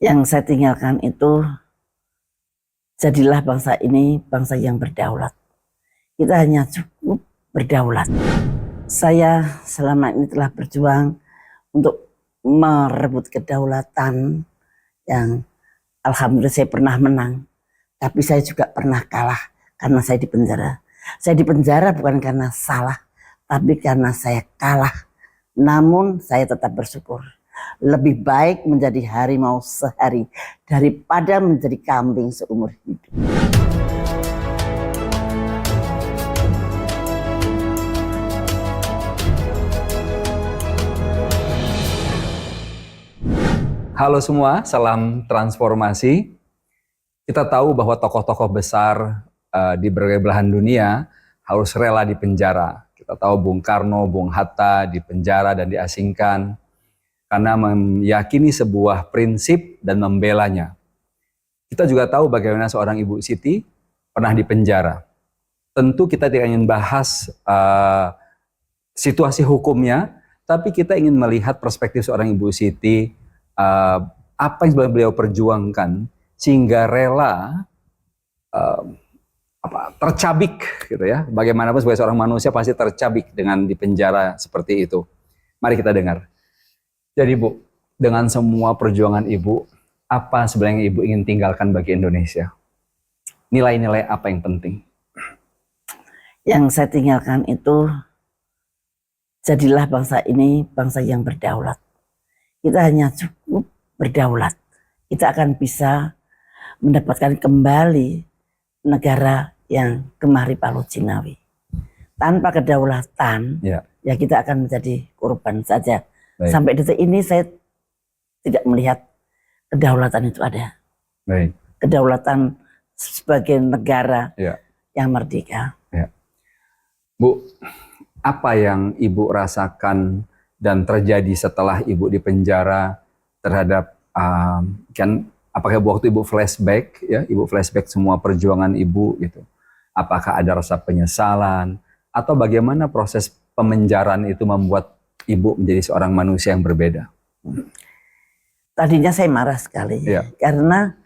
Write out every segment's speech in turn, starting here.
Yang saya tinggalkan itu, jadilah bangsa ini bangsa yang berdaulat. Kita hanya cukup berdaulat. Saya selama ini telah berjuang untuk merebut kedaulatan yang alhamdulillah saya pernah menang. Tapi saya juga pernah kalah karena saya dipenjara. Saya dipenjara bukan karena salah, tapi karena saya kalah. Namun saya tetap bersyukur. Lebih baik menjadi harimau sehari daripada menjadi kambing seumur hidup. Halo semua, salam transformasi. Kita tahu bahwa tokoh-tokoh besar di berbagai belahan dunia harus rela di penjara. Kita tahu Bung Karno, Bung Hatta di penjara dan diasingkan karena meyakini sebuah prinsip dan membelanya. Kita juga tahu bagaimana seorang Ibu Siti pernah di penjara. Tentu kita tidak ingin bahas situasi hukumnya, tapi kita ingin melihat perspektif seorang Ibu Siti, apa yang sebenarnya beliau perjuangkan sehingga rela tercabik gitu ya. Bagaimanapun sebagai seorang manusia pasti tercabik dengan di penjara seperti itu. Mari kita dengar. Jadi Bu, dengan semua perjuangan Ibu, apa sebenarnya Ibu ingin tinggalkan bagi Indonesia? Nilai-nilai apa yang penting? Yang saya tinggalkan itu, jadilah bangsa ini bangsa yang berdaulat. Kita hanya cukup berdaulat. Kita akan bisa mendapatkan kembali negara yang gemari Palu Jinawi. Tanpa kedaulatan, ya kita akan menjadi korban saja. Baik. Sampai detik ini saya tidak melihat kedaulatan itu ada. Baik. Kedaulatan sebagai negara yang merdeka. Ya. Bu, apa yang Ibu rasakan dan terjadi setelah Ibu di penjara terhadap apakah waktu Ibu flashback ya, Ibu flashback semua perjuangan Ibu gitu. Apakah ada rasa penyesalan atau bagaimana proses pemenjaraan itu membuat Ibu menjadi seorang manusia yang berbeda? Tadinya saya marah sekali karena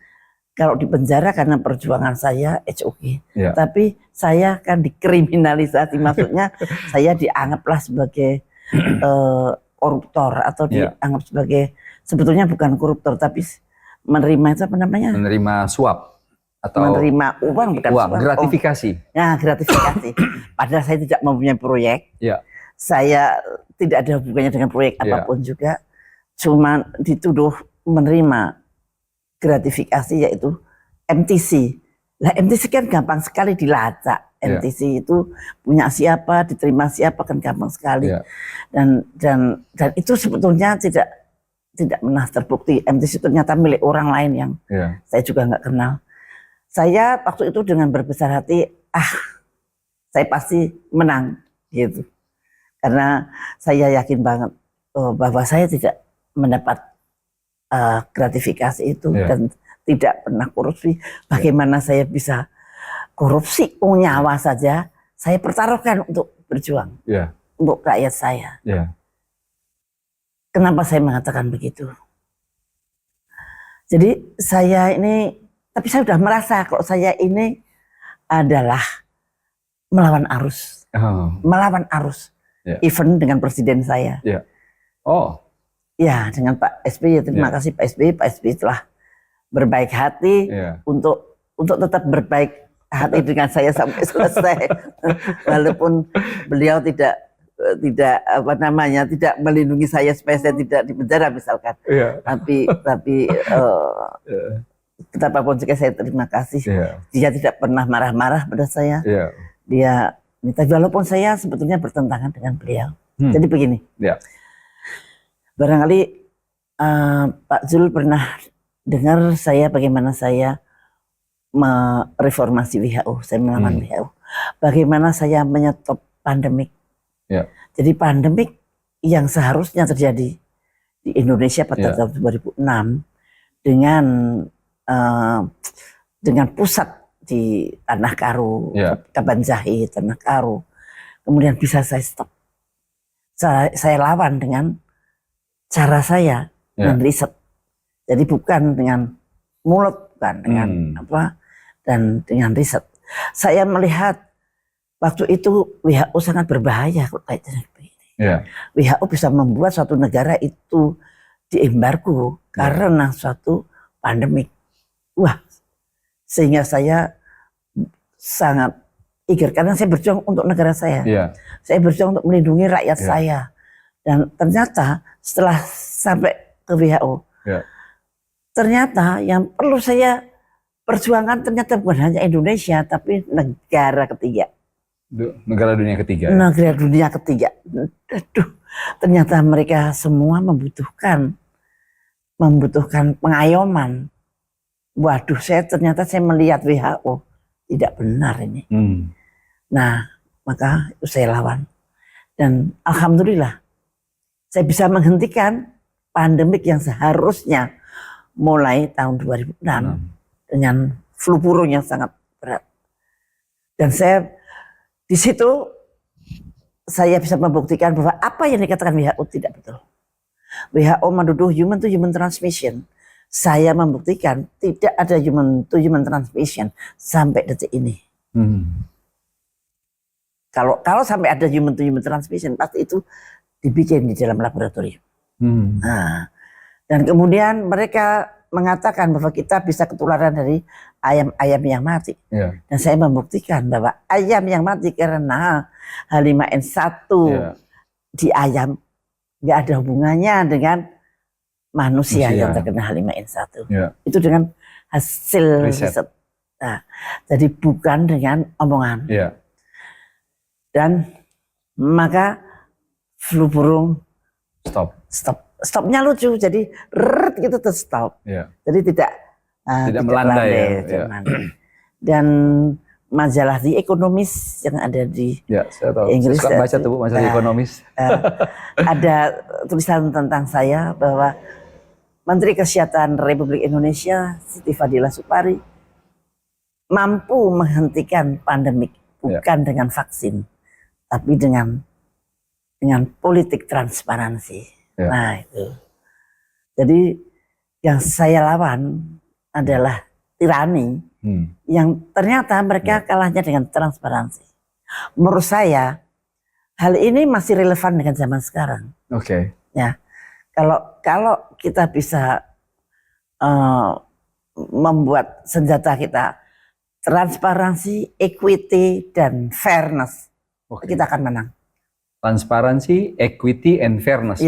kalau di penjara karena perjuangan saya oke. Tapi saya kan dikriminalisasi, maksudnya saya dianggaplah sebagai koruptor atau dianggap sebagai, sebetulnya bukan koruptor tapi menerima itu apa namanya? Menerima suap atau menerima uang, bukan uang, suap. gratifikasi. Gratifikasi. Padahal saya tidak mempunyai proyek. Saya tidak ada hubungannya dengan proyek apapun juga. Cuma dituduh menerima gratifikasi yaitu MTC. Lah MTC kan gampang sekali dilacak. MTC itu punya siapa, diterima siapa kan gampang sekali. Dan itu sebetulnya tidak pernah terbukti. MTC ternyata milik orang lain yang saya juga nggak kenal. Saya waktu itu dengan berbesar hati, saya pasti menang gitu. Karena saya yakin banget bahwa saya tidak mendapat gratifikasi itu dan tidak pernah korupsi. Bagaimana saya bisa korupsi? Nyawa saja saya pertaruhkan untuk berjuang untuk rakyat saya. Kenapa saya mengatakan begitu? Jadi saya ini, tapi saya sudah merasa kalau saya ini adalah melawan arus, melawan arus. Even dengan presiden saya. Dengan Pak SBY. Terima kasih Pak SBY telah berbaik hati untuk tetap berbaik hati dengan saya sampai selesai. Walaupun beliau tidak melindungi saya supaya saya tidak di penjara misalkan. Tapi betapapun juga saya terima kasih. Dia tidak pernah marah-marah pada saya. Dia minta, walaupun saya sebetulnya bertentangan dengan beliau. Jadi begini. Barangkali Pak Zul pernah dengar saya bagaimana saya mereformasi WHO, saya melawan WHO. Bagaimana saya menyetop pandemik. Jadi pandemik yang seharusnya terjadi di Indonesia pada tahun 2006 dengan pusat di Tanah Karo, Kabanjahe, Tanah Karo. Kemudian bisa saya stop. Saya lawan dengan cara saya meriset. Jadi bukan dengan mulut, bukan dengan dan dengan riset. Saya melihat waktu itu WHO sangat berbahaya kalau kaitannya begini. WHO bisa membuat suatu negara itu diembargo karena suatu pandemik. Wah, sehingga saya sangat eager karena saya berjuang untuk negara saya. Saya berjuang untuk melindungi rakyat saya. Dan ternyata setelah sampai ke WHO, ternyata yang perlu saya perjuangkan ternyata bukan hanya Indonesia, tapi negara ketiga. Negara dunia ketiga. Negara dunia ketiga. Aduh, ternyata mereka semua membutuhkan pengayoman. Waduh, ternyata saya melihat WHO tidak benar ini. Nah, maka itu saya lawan. Dan alhamdulillah, saya bisa menghentikan pandemik yang seharusnya mulai tahun 2006 dengan flu burung yang sangat berat. Dan saya di situ saya bisa membuktikan bahwa apa yang dikatakan WHO tidak betul. WHO menuduh human to human transmission. Saya membuktikan tidak ada human to human transmission sampai detik ini. Kalau sampai ada human to human transmission, pasti itu dibikin di dalam laboratorium. Nah, dan kemudian mereka mengatakan bahwa kita bisa ketularan dari ayam-ayam yang mati. Dan saya membuktikan bahwa ayam yang mati karena H5N1 di ayam nggak ada hubungannya dengan manusia yang terkena H5N1. Itu dengan hasil riset. Nah, jadi bukan dengan omongan. Dan maka flu burung stopnya lucu, jadi gitu tuh stop. Jadi tidak melandai. Dan majalah The Economist yang ada di Inggris, saya baca tuh majalah Economist. Ada tulisan tentang saya bahwa Menteri Kesehatan Republik Indonesia Siti Fadila Supari mampu menghentikan pandemik bukan dengan vaksin, tapi dengan politik transparansi. Nah itu. Jadi yang saya lawan adalah tirani yang ternyata mereka kalahnya dengan transparansi. Menurut saya hal ini masih relevan dengan zaman sekarang. Ya, kalau kita bisa membuat senjata kita transparansi, equity, dan fairness, kita akan menang. Transparansi, equity, and fairness.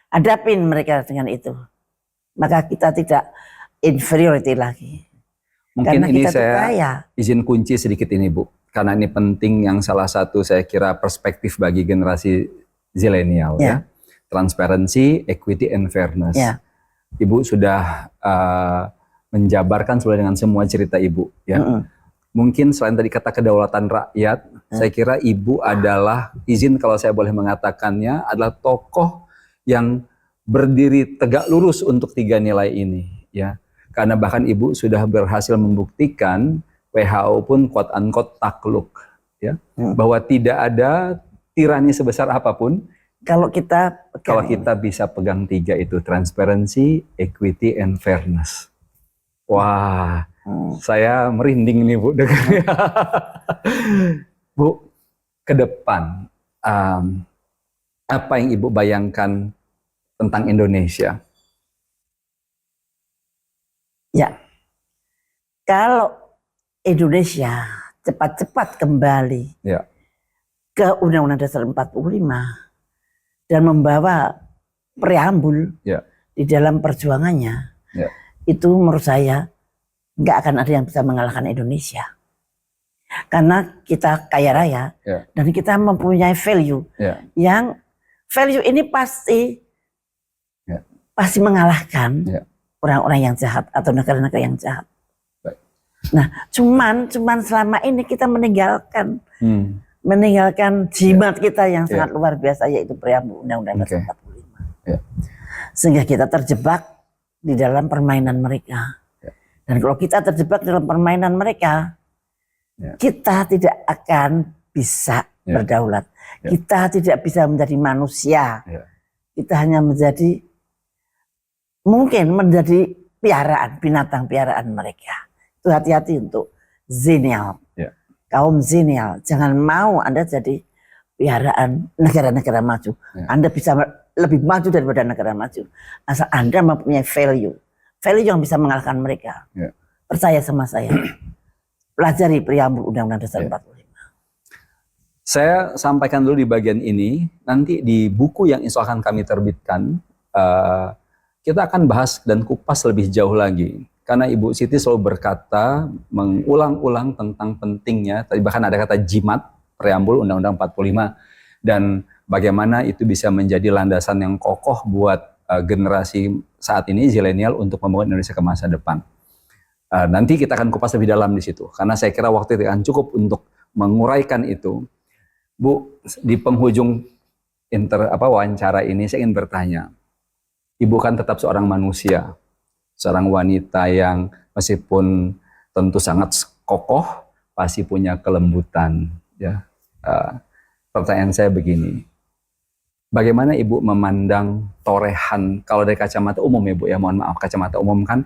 Hadapin mereka dengan itu. Maka kita tidak inferiority lagi. Mungkin karena ini kita saya izin kunci sedikit ini Bu. Karena ini penting, yang salah satu saya kira perspektif bagi generasi zilenial. Transparansi, equity, and fairness. Ibu sudah menjabarkan sesuai dengan semua cerita Ibu. Mungkin selain tadi kata kedaulatan rakyat, saya kira Ibu adalah, izin kalau saya boleh mengatakannya, adalah tokoh yang berdiri tegak lurus untuk tiga nilai ini. Karena bahkan Ibu sudah berhasil membuktikan WHO pun quote unquote takluk. Bahwa tidak ada tirani sebesar apapun kalau kita bisa pegang tiga itu, transparency, equity, and fairness. Wah, saya merinding nih Bu. Bu, ke depan apa yang Ibu bayangkan tentang Indonesia? Ya, kalau Indonesia cepat-cepat kembali ke Undang-Undang Dasar 45 dan membawa preambul di dalam perjuangannya, itu menurut saya nggak akan ada yang bisa mengalahkan Indonesia. Karena kita kaya raya dan kita mempunyai value yang value ini pasti mengalahkan orang-orang yang jahat atau negara-negara yang jahat. Nah, cuman selama ini kita meninggalkan jimat kita yang sangat luar biasa, yaitu preambul Undang-Undang Dasar 45. Sehingga kita terjebak di dalam permainan mereka. Dan kalau kita terjebak dalam permainan mereka, kita tidak akan bisa berdaulat. Kita tidak bisa menjadi manusia. Kita hanya menjadi mungkin menjadi piaraan, binatang piaraan mereka. Itu hati-hati untuk zenial. Kaum zenial, jangan mau Anda jadi piaraan negara-negara maju. Anda bisa lebih maju daripada negara maju. Asal Anda mempunyai value yang bisa mengalahkan mereka. Percaya sama saya. Pelajari preambul Undang-Undang Dasar 45. Saya sampaikan dulu di bagian ini. Nanti di buku yang insya Allah akan kami terbitkan, kita akan bahas dan kupas lebih jauh lagi. Karena Ibu Siti selalu berkata, mengulang-ulang tentang pentingnya, tadi bahkan ada kata jimat, preambul Undang-Undang 45, dan bagaimana itu bisa menjadi landasan yang kokoh buat generasi saat ini, zilenial, untuk membangun Indonesia ke masa depan. Nanti kita akan kupas lebih dalam di situ, karena saya kira waktu itu akan cukup untuk menguraikan itu. Bu, di penghujung wawancara ini, saya ingin bertanya, Ibu kan tetap seorang manusia, seorang wanita yang meskipun tentu sangat kokoh, pasti punya kelembutan. Ya, pertanyaan saya begini, bagaimana Ibu memandang torehan, kalau dari kacamata umum ya Bu ya, mohon maaf, kacamata umum kan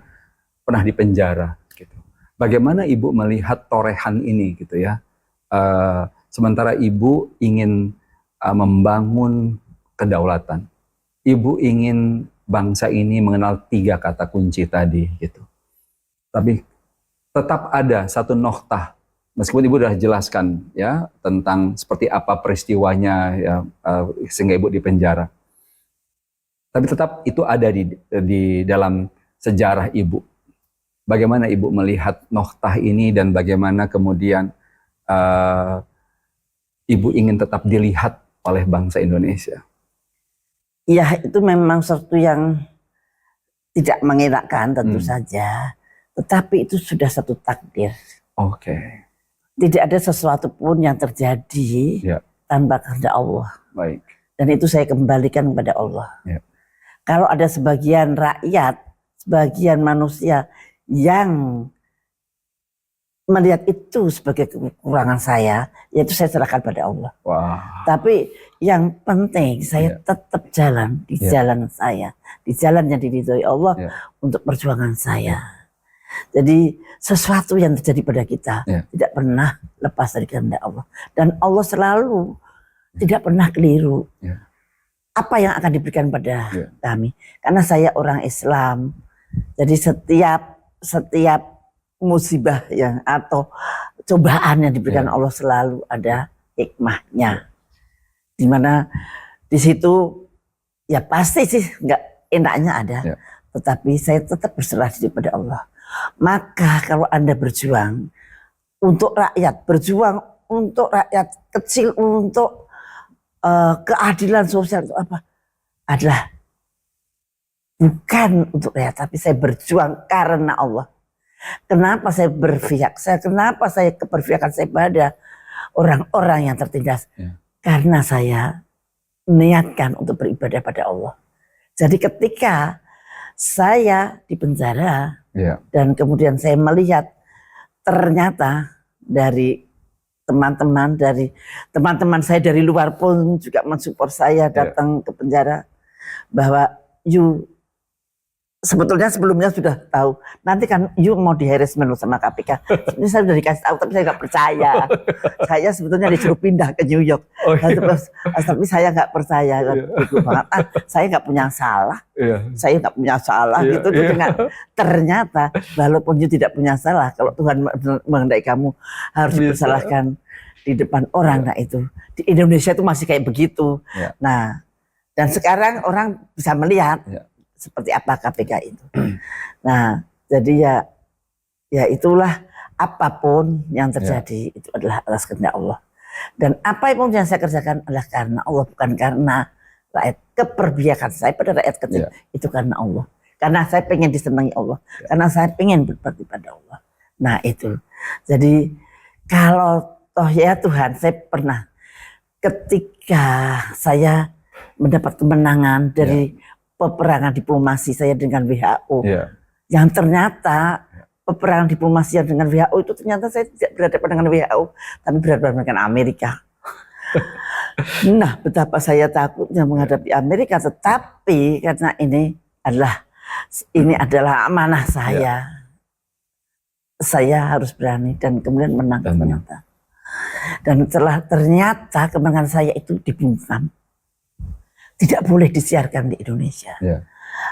pernah di penjara gitu. Bagaimana Ibu melihat torehan ini gitu ya? Sementara Ibu ingin membangun kedaulatan, Ibu ingin bangsa ini mengenal 3 kata kunci tadi gitu. Tapi tetap ada satu noktah, meskipun Ibu sudah jelaskan ya tentang seperti apa peristiwanya ya, sehingga Ibu di penjara. Tapi tetap itu ada di dalam sejarah Ibu. Bagaimana Ibu melihat noktah ini dan bagaimana kemudian Ibu ingin tetap dilihat oleh bangsa Indonesia? Ya, itu memang sesuatu yang tidak mengenakan tentu saja, tetapi itu sudah satu takdir. Oke. Tidak ada sesuatu pun yang terjadi tanpa kehendak Allah. Baik. Dan itu saya kembalikan kepada Allah. Kalau ada sebagian rakyat, sebagian manusia yang melihat itu sebagai kekurangan saya, yaitu saya serahkan pada Allah. Tapi yang penting saya tetap jalan di jalan saya, di jalan yang diridhoi Allah untuk perjuangan saya. Jadi sesuatu yang terjadi pada kita tidak pernah lepas dari kehendak Allah, dan Allah selalu tidak pernah keliru. Apa yang akan diberikan pada kami? Karena saya orang Islam, jadi setiap musibah yang atau cobaan yang diberikan Allah selalu ada hikmahnya, dimana di situ ya pasti sih nggak enaknya ada, tetapi saya tetap berserah diri pada Allah. Maka kalau Anda berjuang untuk rakyat, berjuang untuk rakyat kecil, untuk keadilan sosial, itu apa adalah bukan untuk rakyat, tapi saya berjuang karena Allah. Kenapa saya berpihak? Kenapa saya keberpihakan saya pada orang-orang yang tertindas? Karena saya niatkan untuk beribadah pada Allah. Jadi ketika saya di penjara dan kemudian saya melihat ternyata dari teman-teman saya dari luar pun juga mensupport saya datang ke penjara, bahwa sebetulnya sebelumnya sudah tahu, nanti kan mau di harassment sama KPK. Ini saya sudah dikasih tahu, tapi saya nggak percaya. Saya sebetulnya disuruh pindah ke New York. Tapi saya nggak percaya. Saya nggak punya salah. Saya nggak punya salah gitu. Ternyata walaupun you tidak punya salah, kalau Tuhan menghendaki kamu harus dipersalahkan di depan orang, nah itu di Indonesia itu masih kayak begitu. Nah, dan sekarang orang bisa melihat seperti apa KPK itu. Nah, jadi ya itulah, apapun yang terjadi itu adalah atas kehendak Allah. Dan apapun yang saya kerjakan adalah karena Allah, bukan karena rakyat. Keperbiakan saya pada rakyat kecil itu karena Allah. Karena saya pengen disenangi Allah. Karena saya pengen berbakti pada Allah. Nah itu. Jadi kalau toh ya Tuhan, saya pernah ketika saya mendapat kemenangan dari peperangan diplomasi saya dengan WHO, yang ternyata peperangan diplomasi dengan WHO itu ternyata saya tidak berhadapan dengan WHO, tapi berhadapan dengan Amerika. Nah, betapa saya takutnya menghadapi Amerika, tetapi karena ini adalah ini adalah amanah saya. Saya harus berani dan kemudian menang ternyata. Dan ternyata kemenangan saya itu dibungkam. Tidak boleh disiarkan di Indonesia.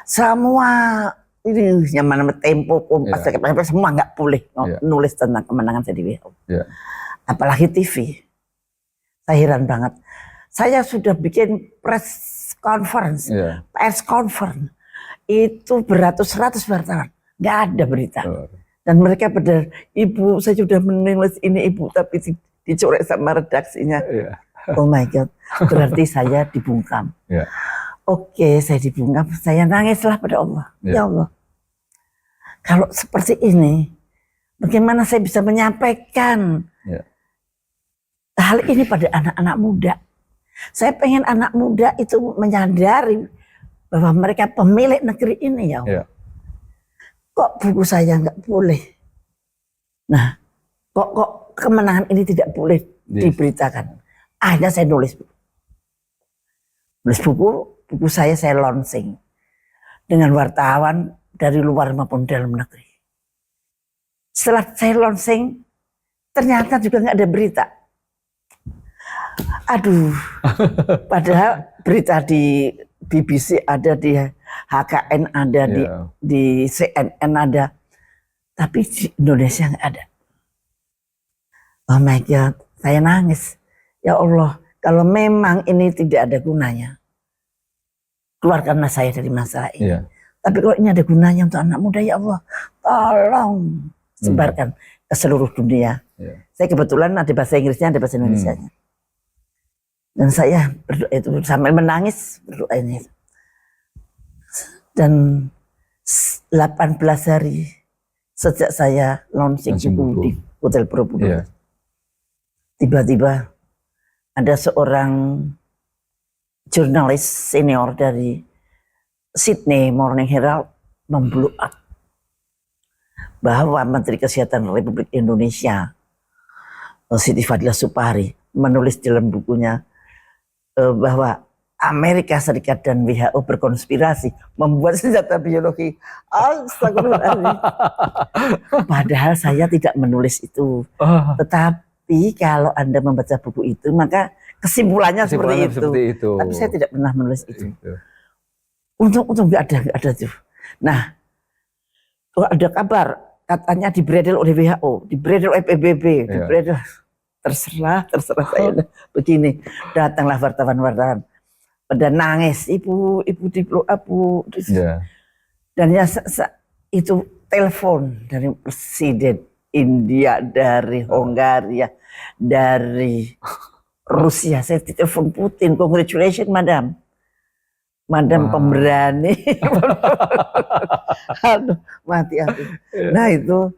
Semua ini yang mana Tempo, Kompas, semua nggak boleh nulis tentang kemenangan saya di WHO. Apalagi TV. Saya heran banget. Saya sudah bikin press conference, press conference. Itu beratus-ratus wartawan. Nggak ada berita. Dan mereka pada, Ibu, saya sudah menulis ini Ibu, tapi dicoret sama redaksinya. Oh my God, berarti saya dibungkam. Oke, saya dibungkam, saya nangislah pada Allah. Ya Allah, kalau seperti ini, bagaimana saya bisa menyampaikan hal ini pada anak-anak muda? Saya pengen anak muda itu menyadari bahwa mereka pemilik negeri ini, ya Allah. Kok buku saya nggak boleh? Nah, kok kemenangan ini tidak boleh diberitakan? Akhirnya saya nulis buku saya launching dengan wartawan dari luar maupun dalam negeri. Setelah saya launching, ternyata juga nggak ada berita. Aduh, padahal berita di BBC ada, di HKN ada, di CNN ada, tapi di Indonesia nggak ada. Oh my God, saya nangis. Ya Allah, kalau memang ini tidak ada gunanya, keluarkanlah saya dari masalah ini. Tapi kalau ini ada gunanya untuk anak muda, ya Allah, tolong sebarkan ke seluruh dunia. Saya kebetulan ada bahasa Inggrisnya, ada bahasa Indonesianya. Dan saya berdoa itu sambil menangis berdoa ini. Dan 18 hari sejak saya launching buku di Hotel Borobudur, tiba-tiba ada seorang jurnalis senior dari Sydney Morning Herald memblow up bahwa Menteri Kesehatan Republik Indonesia Siti Fadila Supari menulis dalam bukunya bahwa Amerika Serikat dan WHO berkonspirasi membuat senjata biologi. Astagfirullahaladzim. Padahal saya tidak menulis itu. Tetapi kalau Anda membaca buku itu, maka kesimpulannya seperti itu. Tapi saya tidak pernah menulis itu. Untung nggak ada tuh. Nah, ada kabar katanya dibredel oleh WHO, dibredel oleh PBB, dibredel. Terserah saya begini. Datanglah wartawan-wartawan pada nangis, ibu di blow up, Bu. Dan ya itu telepon dari presiden India, dari Hongaria, dari Rusia. Saya telepon Putin, congratulations madam pemberani. Aduh, mati aku. Nah itu,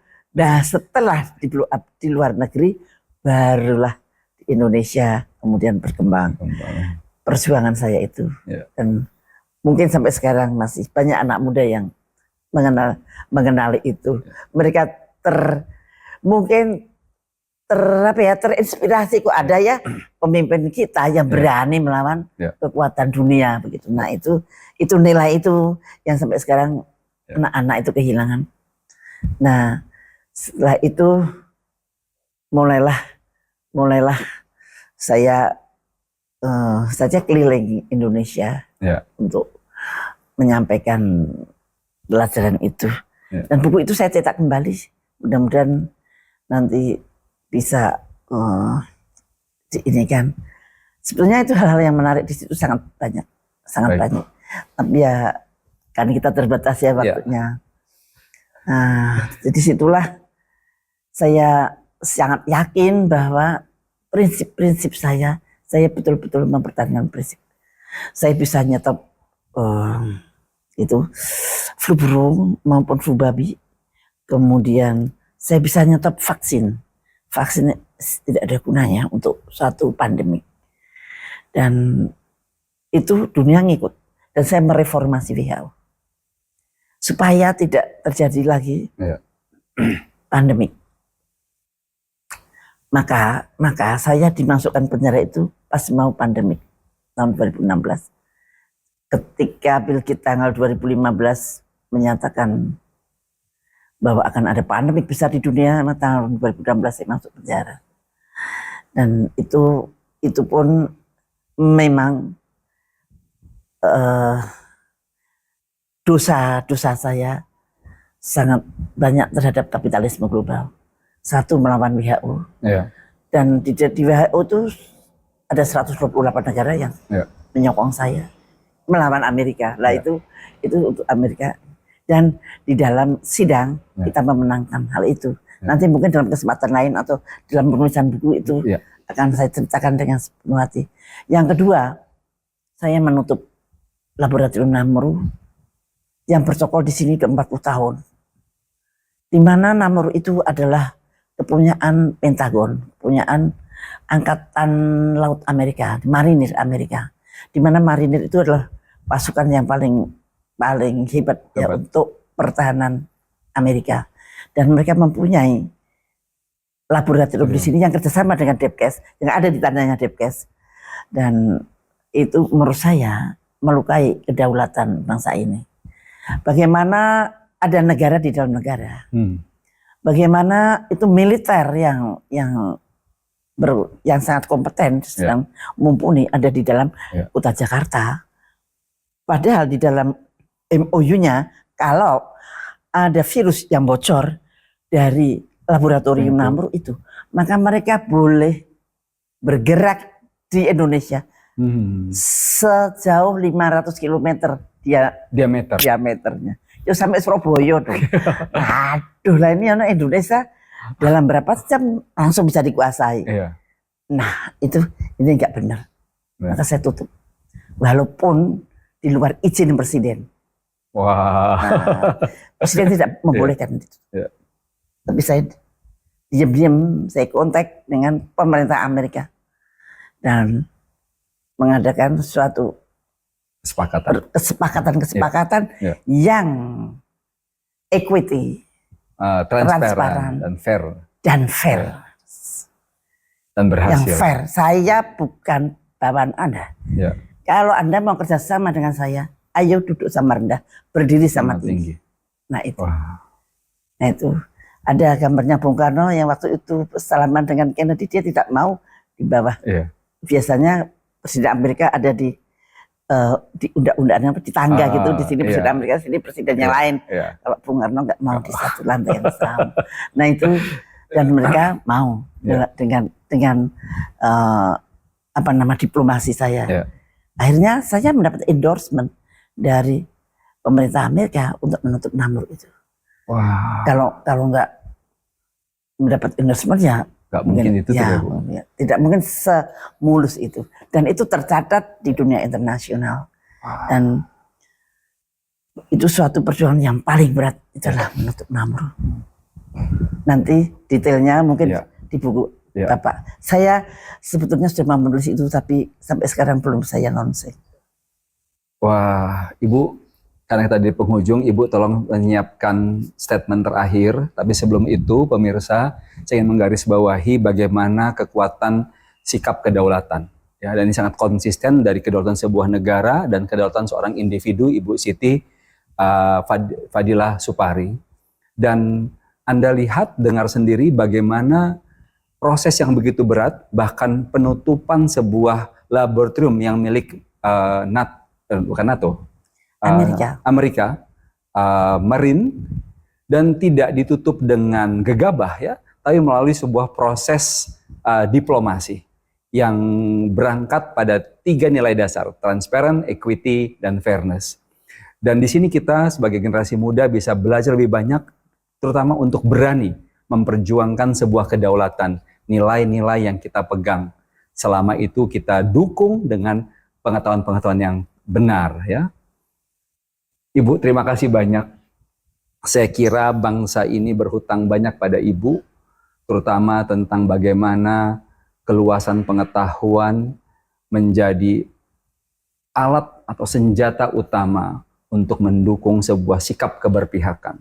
setelah di blow up di luar negeri, barulah di Indonesia kemudian berkembang perjuangan saya itu. Dan mungkin sampai sekarang masih banyak anak muda yang mengenali itu. Mereka terinspirasi, kok ada ya pemimpin kita yang berani melawan kekuatan dunia begitu. Nah itu nilai itu yang sampai sekarang anak-anak itu kehilangan. Nah setelah itu mulailah saya saja keliling Indonesia untuk menyampaikan pelajaran itu. Dan buku itu saya cetak kembali. Mudah-mudahan nanti bisa ini kan. Sebetulnya itu hal-hal yang menarik di situ sangat banyak. Tapi ya kan kita terbatas ya waktunya. Nah, jadi situlah saya sangat yakin bahwa prinsip-prinsip saya betul-betul mempertahankan prinsip. Saya bisa nyetop itu flu burung maupun flu babi. Kemudian saya bisa nyetop vaksin. Vaksin tidak ada gunanya untuk suatu pandemi. Dan itu dunia ngikut. Dan saya mereformasi WHO supaya tidak terjadi lagi pandemi. Maka saya dimasukkan penjara itu pas mau pandemik tahun 2016. Ketika Pilgub tanggal 2015 menyatakan bahwa akan ada pandemik besar di dunia, tahun 2016 saya masuk penjara. Dan itu pun memang dosa saya sangat banyak terhadap kapitalisme global. Satu, melawan WHO. Dan di WHO itu ada 128 negara yang menyokong saya melawan Amerika. Lah itu untuk Amerika. Dan di dalam sidang kita memenangkan hal itu. Nanti mungkin dalam kesempatan lain atau dalam penulisan buku itu akan saya ceritakan dengan sepenuh hati. Yang kedua, saya menutup laboratorium Namru yang bercokol di sini udah 40 tahun. Di mana Namru itu adalah kepunyaan Pentagon, kepunyaan Angkatan Laut Amerika, Marinir Amerika. Di mana Marinir itu adalah pasukan yang paling hebat ya untuk pertahanan Amerika. Dan mereka mempunyai laboratorium di sini yang kerjasama dengan Depkes, yang ada di tanahnya Depkes. Dan itu menurut saya melukai kedaulatan bangsa ini. Bagaimana ada negara di dalam negara, bagaimana itu militer yang sangat kompeten, sedang mumpuni ada di dalam kota Jakarta. Padahal di dalam MOU-nya kalau ada virus yang bocor dari laboratorium Namru itu, maka mereka boleh bergerak di Indonesia sejauh 500 km diameternya. Ya sampai Surabaya dong. Aduh lah, ini anak Indonesia dalam berapa jam langsung bisa dikuasai. Nah ini nggak benar. Maka saya tutup. Walaupun di luar izin presiden. Nah, presiden tidak membolehkan itu. Tapi saya diam-diam saya kontak dengan pemerintah Amerika dan mengadakan suatu kesepakatan yang equity, transparan dan fair. Dan berhasil. Yang fair. Saya bukan bawahan Anda. Kalau Anda mau kerjasama dengan saya, ayo duduk sama rendah, berdiri sama tinggi. Nah itu. Nah itu. Ada gambarnya Bung Karno yang waktu itu salaman dengan Kennedy, dia tidak mau di bawah. Biasanya Presiden Amerika ada di undang-undangnya di tangga gitu, di sini Presiden Amerika, di sini presiden yang lain. Kalau Bung Karno nggak mau di satu lantai yang sama. Nah itu, dan mereka mau dengan diplomasi saya. Akhirnya saya mendapat endorsement dari pemerintah Amerika untuk menutup Namru itu. Kalau nggak mendapat endorsement ya nggak mungkin itu tidak mungkin semulus itu, dan itu tercatat di dunia internasional. Dan itu suatu perjuangan yang paling berat, itulah menutup Namru. Nanti detailnya mungkin di buku Bapak. Saya sebetulnya sudah mau menulis itu, tapi sampai sekarang belum saya launching. Ibu, karena kita di penghujung, Ibu tolong menyiapkan statement terakhir. Tapi sebelum itu, pemirsa, saya ingin menggarisbawahi bagaimana kekuatan sikap kedaulatan. Ya, dan ini sangat konsisten dari kedaulatan sebuah negara dan kedaulatan seorang individu, Ibu Siti Fadilah Supari. Dan Anda lihat, dengar sendiri bagaimana proses yang begitu berat, bahkan penutupan sebuah laboratorium yang milik Amerika, Marine, dan tidak ditutup dengan gegabah ya, tapi melalui sebuah proses diplomasi yang berangkat pada 3 nilai dasar: transparent, equity, dan fairness. Dan di sini kita sebagai generasi muda bisa belajar lebih banyak, terutama untuk berani memperjuangkan sebuah kedaulatan, nilai-nilai yang kita pegang. Selama itu kita dukung dengan pengetahuan-pengetahuan yang benar ya. Ibu, terima kasih banyak. Saya kira bangsa ini berhutang banyak pada Ibu, terutama tentang bagaimana keluasan pengetahuan menjadi alat atau senjata utama untuk mendukung sebuah sikap keberpihakan.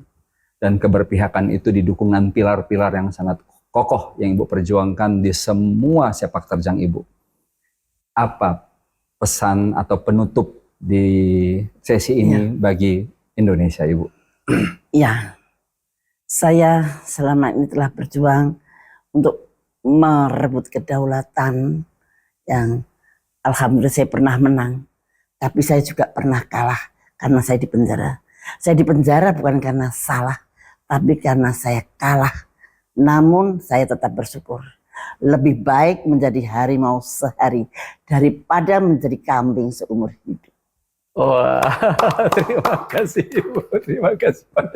Dan keberpihakan itu didukung dengan pilar-pilar yang sangat kokoh yang Ibu perjuangkan di semua sepak terjang Ibu. Apa pesan atau penutup di sesi ini bagi Indonesia, Ibu? Ya, saya selama ini telah berjuang untuk merebut kedaulatan yang alhamdulillah saya pernah menang. Tapi saya juga pernah kalah karena saya dipenjara. Saya dipenjara bukan karena salah, tapi karena saya kalah. Namun saya tetap bersyukur. Lebih baik menjadi harimau sehari daripada menjadi kambing seumur hidup. Wah, terima kasih Ibu. Terima kasih Pak.